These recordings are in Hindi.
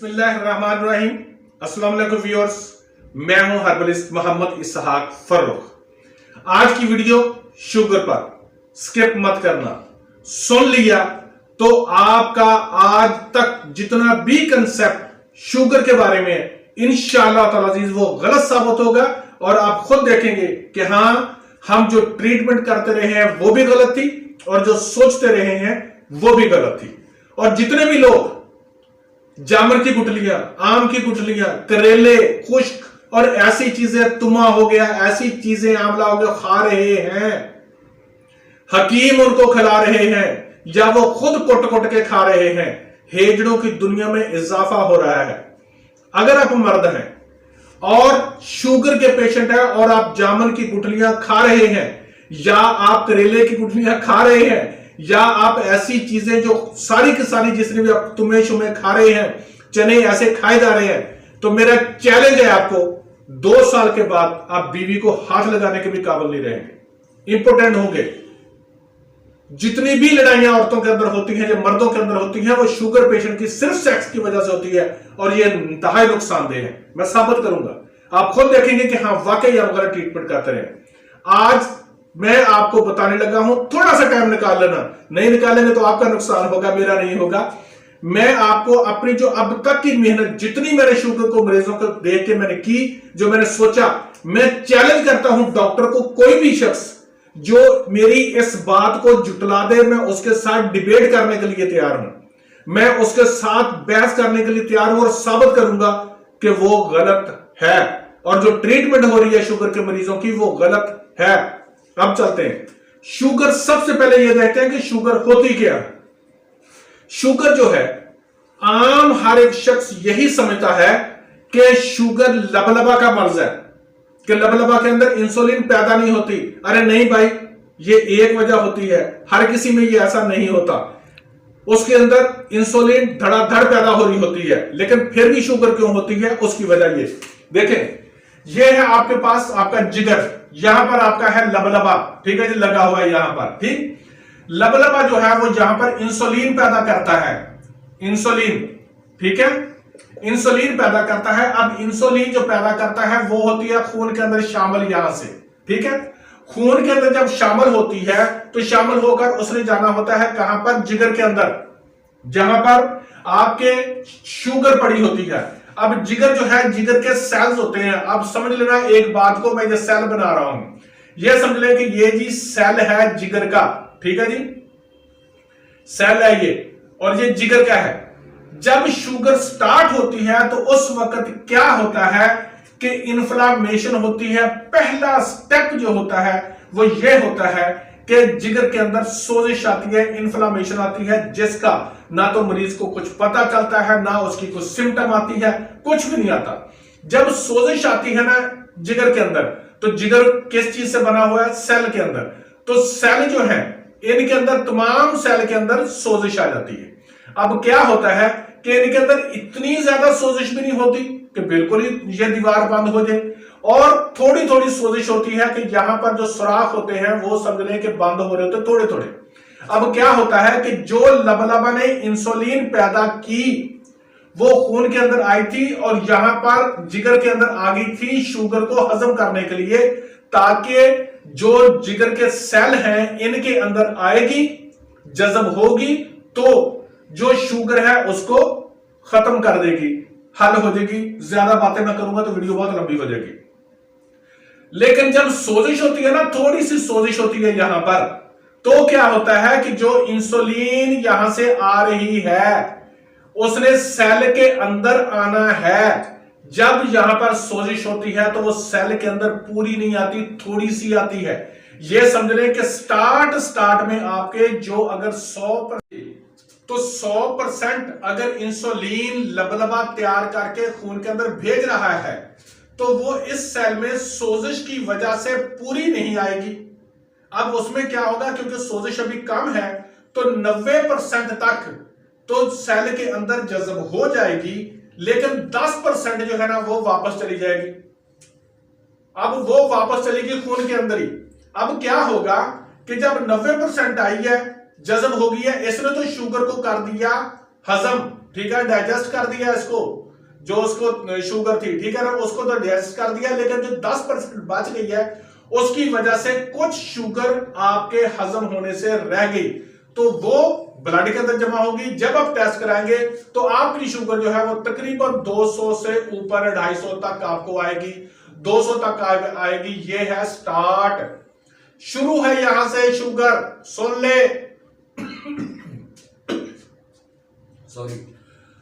बिस्मिल्लाहिर्रहमानिर्रहीम। अस्सलाम वालेकुम व्यूअर्स, मैं हूं हर्बलिस्ट मोहम्मद इसहाक फर्रुख। आज की वीडियो शुगर पर, स्किप मत करना। सुन लिया तो आपका आज तक जितना भी कंसेप्ट शुगर के बारे में है इंशाअल्लाह ताला अजीज वो गलत साबित होगा और आप खुद देखेंगे कि हां हम जो ट्रीटमेंट करते रहे हैं वो भी गलत थी और जो सोचते रहे हैं वो भी गलत थी। और जितने भी लोग जामर की गुठलियां, आम की गुठलियां, करेले, खुश्क और ऐसी चीजें, तुमा हो गया, ऐसी चीजें, आंवला हो गया, खा रहे हैं, हकीम उनको खिला रहे हैं या वो खुद कुट के खा रहे हैं, हेजड़ों की दुनिया में इजाफा हो रहा है। अगर आप मर्द हैं और शुगर के पेशेंट हैं और आप जामुन की गुठलियां खा रहे हैं या आप करेले की गुठलियां खा रहे हैं या आप ऐसी चीजें जो सारी की सारी जिसने भी आप तुम्हें शुमे खा रहे हैं, चने ऐसे खाए जा रहे हैं, तो मेरा चैलेंज है आपको 2 साल के बाद आप बीवी को हाथ लगाने के भी काबिल नहीं रहेंगे, इंपोर्टेंट होंगे। जितनी भी लड़ाइयां औरतों के अंदर होती हैं, जो मर्दों के अंदर होती हैं, वो शुगर पेशेंट की सिर्फ सेक्स की वजह से होती है और ये इंतहाई नुकसानदेह है। मैं साबित करूंगा, आप खुद देखेंगे कि हाँ वाकई आप गलत ट्रीटमेंट करते रहे। आज मैं आपको बताने लगा हूं, थोड़ा सा टाइम निकाल लेना, नहीं निकालेंगे तो आपका नुकसान होगा, मेरा नहीं होगा। मैं आपको अपनी जो अब तक की मेहनत, जितनी मैंने शुगर को मरीजों को देख के मैंने की, जो मैंने सोचा, मैं चैलेंज करता हूं डॉक्टर को, कोई भी शख्स जो मेरी इस बात को जुटला दे, मैं उसके साथ डिबेट करने के लिए तैयार हूं, मैं उसके साथ बहस करने के लिए तैयार हूं और साबित करूंगा कि वो गलत है और जो ट्रीटमेंट हो रही है शुगर के मरीजों की वो गलत है। अब चलते हैं शुगर। सबसे पहले यह देखते हैं कि शुगर होती क्या है। शुगर जो है, आम हर एक शख्स यही समझता है कि शुगर लबलबा का मर्ज है, कि लबलबा के अंदर इंसुलिन पैदा नहीं होती। अरे नहीं भाई, ये एक वजह होती है, हर किसी में ये ऐसा नहीं होता। उसके अंदर इंसुलिन धड़ाधड़ पैदा हो रही होती है, लेकिन फिर भी शुगर क्यों होती है, उसकी वजह ये देखें। ये है आपके पास आपका जिगर, यहां पर आपका है लबलबा, ठीक है जी, लगा हुआ है यहां पर। ठीक, लबलबा जो है वो यहां पर इंसुलिन पैदा करता है, इंसुलिन, ठीक है, इंसुलिन पैदा करता है। अब इंसुलिन जो पैदा करता है वो होती है खून के अंदर शामिल, यहां से, ठीक है। खून के अंदर जब शामिल होती है तो शामिल होकर उसने जाना होता है कहां पर, जिगर के अंदर, जहां पर आपके शुगर पड़ी होती है। अब जिगर जो है, जिगर के सेल्स होते हैं। अब समझ लेना एक बात को, मैं ये सेल बना रहा हूं, ये समझ लें कि ये जी सेल है जिगर का, ठीक है जी, सेल है ये, और ये जिगर का है। जब शुगर स्टार्ट होती है तो उस वक्त क्या होता है कि इन्फ्लामेशन होती है। पहला स्टेप जो होता है वो ये होता है कि जिगर के अंदर सोजिश आती है, इन्फ्लामेशन आती है, जिसका ना तो मरीज को कुछ पता चलता है, ना उसकी कुछ सिम्टम आती है, कुछ भी नहीं आता। जब सोजिश आती है ना जिगर के अंदर, तो जिगर किस चीज से बना हुआ है, सेल के अंदर। तो सेल जो है, इनके अंदर, तमाम सेल के अंदर सोजिश आ जाती है। अब क्या होता है कि इनके अंदर इतनी ज्यादा सोजिश भी नहीं होती कि बिल्कुल ही ये दीवार बंद हो जाए, और थोड़ी थोड़ी सोजिश होती है कि यहां पर जो सुराख होते हैं वो समझ लें कि बंद हो रहे होते थोड़े थोड़े। अब क्या होता है कि जो लबलबा ने इंसुलिन पैदा की वो खून के अंदर आई थी और यहां पर जिगर के अंदर आ गई थी शुगर को हजम करने के लिए, ताकि जो जिगर के सेल हैं इनके अंदर आएगी, जज़ब होगी तो जो शुगर है उसको खत्म कर देगी, हल हो जाएगी। ज्यादा बातें मैं करूंगा तो वीडियो बहुत लंबी हो जाएगी। लेकिन जब सोजिश होती है ना, थोड़ी सी सोजिश होती है यहां पर, तो क्या होता है कि जो इंसुलिन यहां से आ रही है उसने सेल के अंदर आना है। जब यहां पर सोजिश होती है तो वो सेल के अंदर पूरी नहीं आती, थोड़ी सी आती है। ये समझ लें कि स्टार्ट में आपके जो अगर 100% अगर इंसुलिन लबलबा तैयार करके खून के अंदर भेज रहा है तो वो इस सेल में सोजिश की वजह से पूरी नहीं आएगी। अब उसमें क्या होगा, क्योंकि सोजिश अभी कम है तो 90% तक तो सेल के अंदर जज़ब हो जाएगी, लेकिन 10% जो है ना वो वापस चली जाएगी। अब वो वापस चलेगी खून के अंदर ही। अब क्या होगा कि जब 90% आई है, जज़ब हो गई है, इसने तो शुगर को कर दिया हजम, ठीक है, डाइजेस्ट कर दिया इसको, जो उसको शुगर थी, ठीक है ना, उसको तो डाइजेस्ट कर दिया, लेकिन जो 10% बच गई है उसकी वजह से कुछ शुगर आपके हजम होने से रह गई, तो वो ब्लड के अंदर जमा होगी। जब आप टेस्ट कराएंगे तो आपकी शुगर जो है वो तकरीबन 200 से ऊपर 250 तक आपको आएगी, 200 तक आएगी। ये है स्टार्ट, शुरू है यहां से शुगर, सुन ले सॉरी,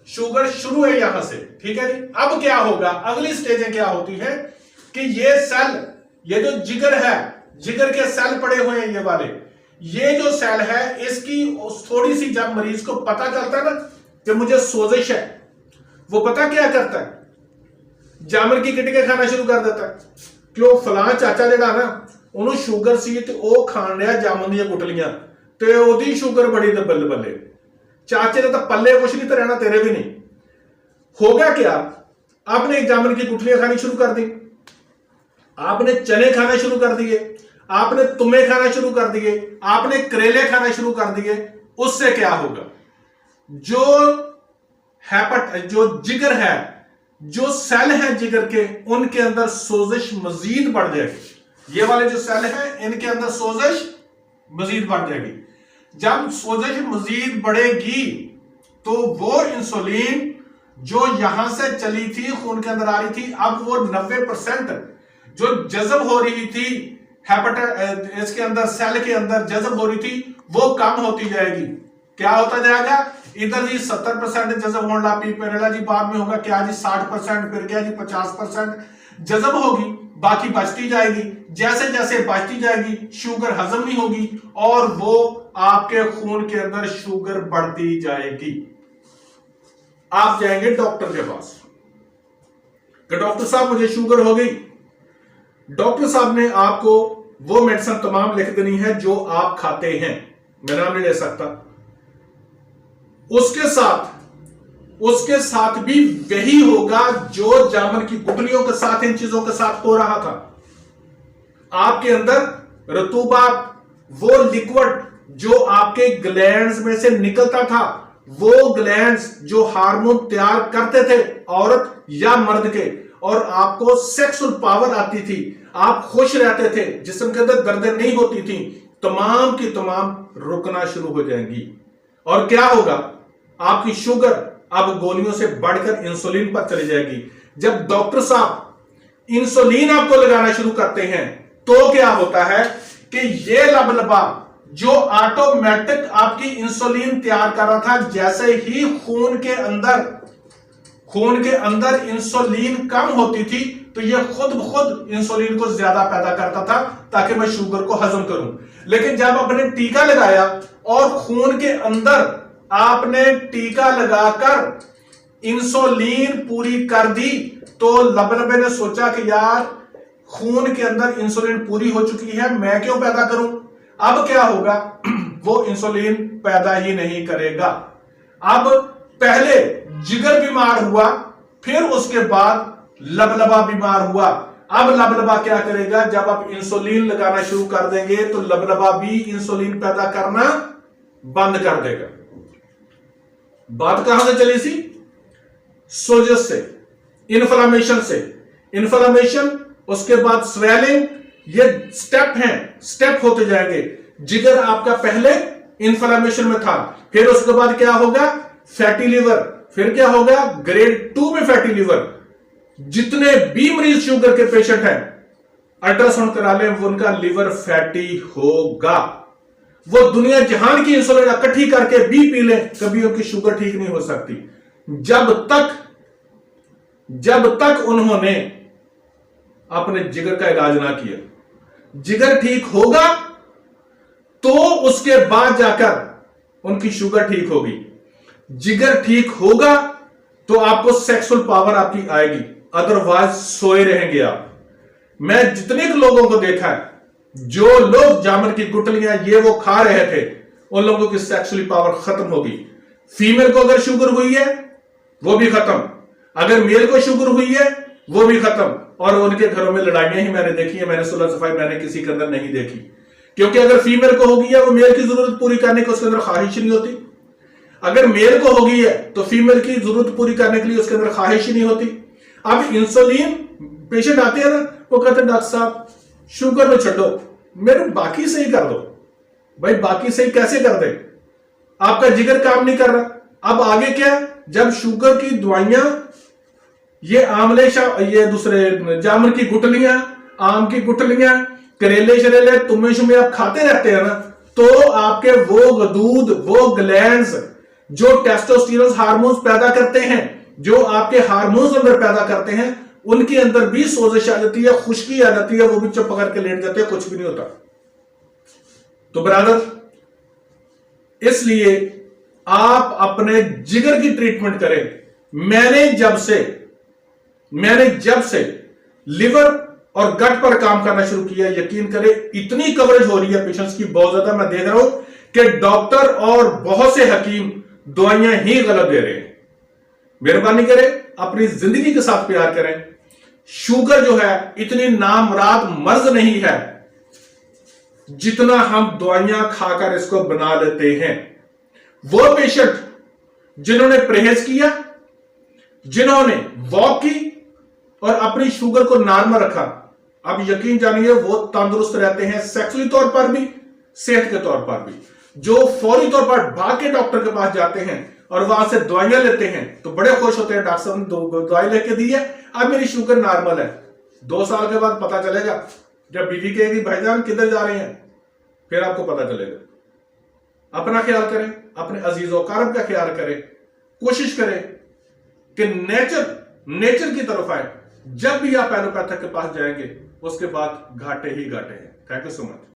शुगर शुरू है यहां से, ठीक है जी। अब क्या होगा, अगली स्टेजें क्या होती है कि ये सेल, ये जो जिगर है, जिगर के सेल पड़े हुए हैं ये वाले, ये जो सेल है इसकी थोड़ी सी, जब मरीज को पता चलता है ना कि मुझे सोजिश है, वो पता क्या करता है, जामन की गिटके खाना शुरू कर देता है। क्यों, फलां चाचा जेड़ा ना उन्होंने शुगर सी ते ओ खान लिया जामन दी गुटलियां ते ओदी शुगर बड़ी ते बल्ले बल्ले, चाचे ने तो पल्ले कुछ नहीं तो रहना, तेरे भी नहीं। हो गया क्या, आपने जामन की गुटलियां खानी शुरू कर दी, आपने चने खाना शुरू कर दिए, आपने तुम्हे खाना शुरू कर दिए, आपने करेले खाना शुरू कर दिए। उससे क्या होगा, जो जिगर है, जो सेल है जिगर के, उनके अंदर सोजिश मजीद बढ़ जाएगी। ये वाले जो सेल हैं इनके अंदर सोजिश मजीद बढ़ जाएगी। जब सोजिश मजीद बढ़ेगी तो वो इंसुलिन जो यहां से चली थी, खून के अंदर आ रही थी, अब वो 90% जो जज़ब हो रही थी इसके अंदर, सेल के अंदर जज़ब हो रही थी, वो कम होती जाएगी। क्या होता जाएगा, इधर जी 70% जज़ब होने लगी, पेरेला जी बाद में होगा क्या जी 60%, फिर क्या जी 50% जज़ब होगी, बाकी बचती जाएगी। जैसे जैसे बचती जाएगी शुगर हजम नहीं होगी और वो आपके खून के अंदर शुगर बढ़ती जाएगी। आप जाएंगे डॉक्टर के पास कि डॉक्टर साहब मुझे शुगर हो गई। डॉक्टर साहब ने आपको वो मेडिसिन तमाम लिख देनी है जो आप खाते हैं, मैं नाम नहीं ले सकता। उसके साथ भी वही होगा जो जामन की गुटलियों के साथ, इन चीजों के साथ हो रहा था। आपके अंदर रतूबात, वो लिक्विड जो आपके ग्लैंड्स में से निकलता था, वो ग्लैंड्स जो हार्मोन तैयार करते थे औरत या मर्द के, और आपको सेक्सुअल पावर आती थी, आप खुश रहते थे, जिस्म के अंदर दर्द नहीं होती थी, तमाम की तमाम रुकना शुरू हो जाएंगी। और क्या होगा, आपकी शुगर अब गोलियों से बढ़कर इंसुलिन पर चली जाएगी। जब डॉक्टर साहब इंसुलिन आपको लगाना शुरू करते हैं तो क्या होता है कि ये लबलबा जो ऑटोमेटिक आपकी इंसुलिन तैयार कर रहा था, जैसे ही खून के अंदर इंसुलिन कम होती थी तो ये खुद ब खुद इंसुलिन को ज्यादा पैदा करता था ताकि मैं शुगर को हजम करूं। लेकिन जब आपने टीका लगाया और खून के अंदर आपने टीका लगाकर इंसुलिन पूरी कर दी, तो लबलबे ने सोचा कि यार खून के अंदर इंसुलिन पूरी हो चुकी है, मैं क्यों पैदा करूं। अब क्या होगा, वो इंसुलिन पैदा ही नहीं करेगा। अब पहले जिगर बीमार हुआ, फिर उसके बाद लबलबा बीमार हुआ। अब लबलबा क्या करेगा, जब आप इंसुलिन लगाना शुरू कर देंगे तो लबलबा भी इंसुलिन पैदा करना बंद कर देगा। बात कहां से चली सी, सोजस से, इन्फ्लामेशन से, इन्फ्लामेशन, उसके बाद स्वेलिंग, ये स्टेप होते जाएंगे। जिगर आपका पहले इन्फ्लामेशन में था, फिर उसके बाद क्या होगा, फैटी लिवर, फिर क्या होगा, ग्रेड 2 में फैटी लिवर। जितने भी मरीज शुगर के पेशेंट हैं, अल्ट्रासाउंड करा लें, उनका लिवर फैटी होगा। वो दुनिया जहान की इंसुलिन इकट्ठी करके भी पी लें, कभी उनकी शुगर ठीक नहीं हो सकती जब तक उन्होंने अपने जिगर का इलाज ना किया। जिगर ठीक होगा तो उसके बाद जाकर उनकी शुगर ठीक होगी। जिगर ठीक होगा तो आपको सेक्सुअल पावर आपकी आएगी, अदरवाइज सोए रहेंगे आप। मैं जितने लोगों को देखा है, जो लोग जामन की गुटलियां ये वो खा रहे थे, उन लोगों की सेक्सुअल पावर खत्म होगी। फीमेल को अगर शुगर हुई है वो भी खत्म, अगर मेल को शुगर हुई है वो भी खत्म। और उनके घरों में लड़ाइयां ही मैंने देखी है, मैंने सुलह सफाई मैंने किसी के अंदर नहीं देखी, क्योंकि अगर फीमेल को होगी है वो मेल की जरूरत पूरी करने की उसके अंदर ख्वाहिश नहीं होती। अगर मेल को हो गई है तो फीमेल की जरूरत पूरी करने के लिए उसके अंदर ख्वाहिश ही नहीं होती। अब इंसुलिन पेशेंट आते हैं ना, वो कहते हैं डॉक्टर साहब शुगर में छोड़ो, मेरे बाकी सही कर दो। भाई बाकी सही कैसे कर दे, आपका जिगर काम नहीं कर रहा। अब आगे क्या, जब शुगर की दवाइयां, ये आमले ये दूसरे जामुन की गुठलियां, आम की गुठलियां, करेले शरेले तुम्हें शुमे आप खाते रहते हैं ना, तो आपके वो गदूद, वो ग्लैंड्स जो टेस्टोस्टेरोन हार्मोन्स पैदा करते हैं, जो आपके हार्मोन्स अंदर पैदा करते हैं, उनके अंदर भी सोजिश आ जाती है, खुश्की आ जाती है, वो भी चुप करके लेट जाते हैं, कुछ भी नहीं होता। तो ब्रदर, इसलिए आप अपने जिगर की ट्रीटमेंट करें। मैंने जब से लिवर और गट पर काम करना शुरू किया, यकीन करें इतनी कवरेज हो रही है पेशेंट्स की बहुत ज्यादा, मैं देख रहा हूं कि डॉक्टर और बहुत से हकीम दवाइयां ही गलत दे रहे हैं। मेहरबानी करें, अपनी जिंदगी के साथ प्यार करें। शुगर जो है इतनी नामराद मर्ज नहीं है जितना हम दवाइयां खाकर इसको बना लेते हैं। वो पेशेंट जिन्होंने परहेज किया, जिन्होंने वॉक की और अपनी शुगर को नॉर्मल रखा, अब यकीन जानिए वो तंदुरुस्त रहते हैं, सेक्सुअली तौर पर भी, सेहत के तौर पर भी। जो फौरी तौर पर भाग के डॉक्टर के पास जाते हैं और वहां से दवाइयां लेते हैं तो बड़े खुश होते हैं, डॉक्टर साहब ने दवाई लेके दी है, अब मेरी शुगर नॉर्मल है। 2 साल के बाद पता चलेगा, जब बीवी कहेगी भाईजान किधर जा रहे हैं, फिर आपको पता चलेगा। अपना ख्याल करें, अपने अजीजों कारब का ख्याल करें, कोशिश करें कि नेचर की तरफ आए। जब भी आप एलोपैथिक के पास जाएंगे उसके बाद घाटे ही घाटे हैं। Thank you so much.